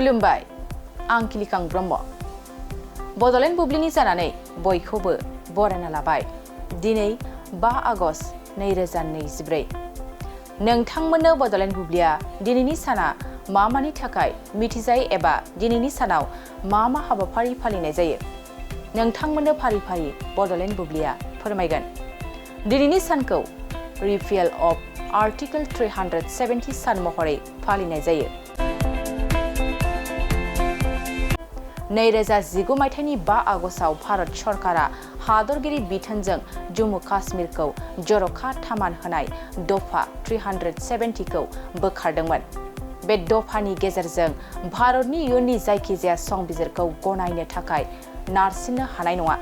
खुलुमबाय आं किलिकां ब्रह्म बड'लेण्ड बुब्लिनि जानानै बयखौबो बरायना लाबाय दिनै 5 आगस्ट 2024 नोंथांमोननो बड'लेण्ड बुब्लिया दिनैनि साना मानि थाखाय मिथिजायो एबा दिनैनि सानाव मा हाबाफारि फालिनाय जायो नोंथांमोननो फारि फारि बड'लेण्ड बुब्लिया फोरमायगोन दिनैनि सानखौ रिपिल अफ आर्टिकल 370 सान महरै फालिनाय जायो 2019 मायथाइनि 5 आगस्टआव भारत सरकारा हादरगिरि बिथोनजों जम्मु काश्मीरखौ जर'खा थामान होनाय दफा 370 खौ बोखारदोंमोन बे दफानि गेजेरजों भारतनि इयुननि जायखिजाया संबिजिरखौ गनायनो थाखाय नारसिननो हानाय नङा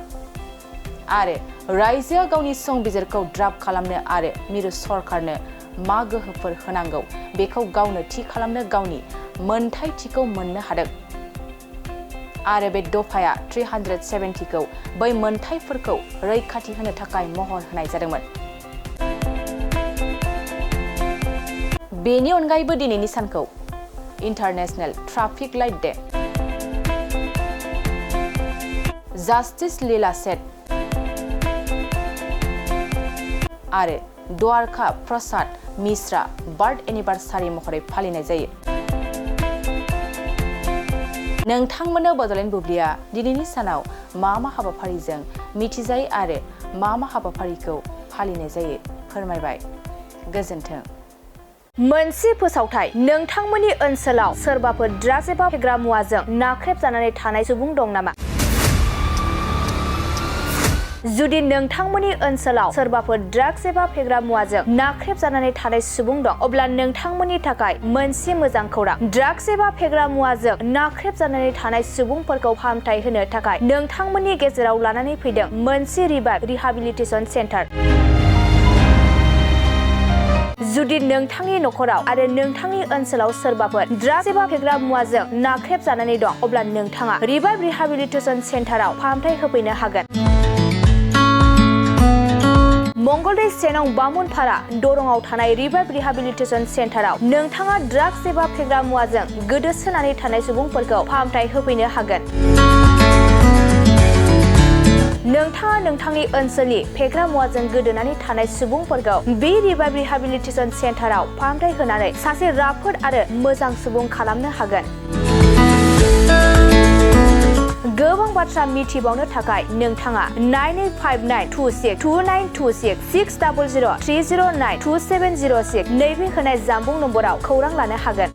आरो रायजोआ गावनि संबिजिरखौ ड्राफ्ट खालामनो आरो मिरु सरकारनो मा गोहोफोर होनांगौ बेखौ गावनो थि खालामनो गावनि मोनथायथिखौ मोननो हादों आरो बे दफाया 370 खौ बै मोनथायफोरखौ रैखाथि होनो थाखाय महर होनाय जादोंमोन बेनि अनगायैबो दिनैनि सानखौ international traffic light day justice Leela Seth आरो द्वारका प्रसाद मिश्रा बार्थ एनिभार्सारि महरै फालिनाय जायो नोंथांमोननो बड'लेण्ड बुब्लिया दिनैनि सानाव मा हाबाफारिजों मिथिजायो आरो मा हाबाफारिखौ फालिनाय जायो फोरमायबाय गोजोन्थों मोनसे फोसावथाय नोंथांमोननि ओनसोलाव सोरबाफोर ड्राग्स एबा फेग्रा मुवाजों नाख्रेबजानानै थानाय सुबुं दं नामा जुदि नोंथांमोननि ओनसोलाव सोरबाफोर ड्राग्स एबा फेग्रा मुवाजों नाख्रेबजानानै थानाय सुबुं दं अब्ला नोंथांमोननि थाखाय मोनसे मोजां खौरां ड्राग्स एबा फेग्रा मुवाजों नाख्रेबजानानै थानाय सुबुंफोरखौ फाहामथाय होनो थाखाय नोंथांमोननि गेजेराव लानानै फैदों मोनसे रिभाइभ रिहाबिलिटेसन सेन्टार जुदि नोंथांनि नखराव आरो नोंथांनि ओनसोलाव सोरबाफोर ड्राग्स एबा फेग्रा मुवाजों नाख्रेबजानानै दं अब्ला नोंथाङा रिभाइभ रिहाबिलिटेसन सेन्टाराव फाहामथाय होफैनो हागोन मंगलदै सेनं बामुनपारा दरंआव थानाय रिभाइभ रिहाबिलिटेसन सेन्टाराव नोंथाङा ड्राग्स एबा फेग्रा मुवाजों गोदोसोनानै थानाय सुबुंफोरखौ फाहामथाय होफैनो हागोन नोंथाङा नोंथांनि ओनसोलनि फेग्रा मुवाजों गोदोनानै थानाय सुबुंफोरखौ बे रिभाइभ रिहाबिलिटेसन सेन्टाराव फाहामथाय होनानै सासे राफोद आरो मोजां सुबुं खालामनो हागोन गोबां बाथ्रा मिथिबावनो थाखाय नोंथाङा 9859262926 60030927006 नैबे होनाय जानबुं नम्बराव खौरां लानो हागोन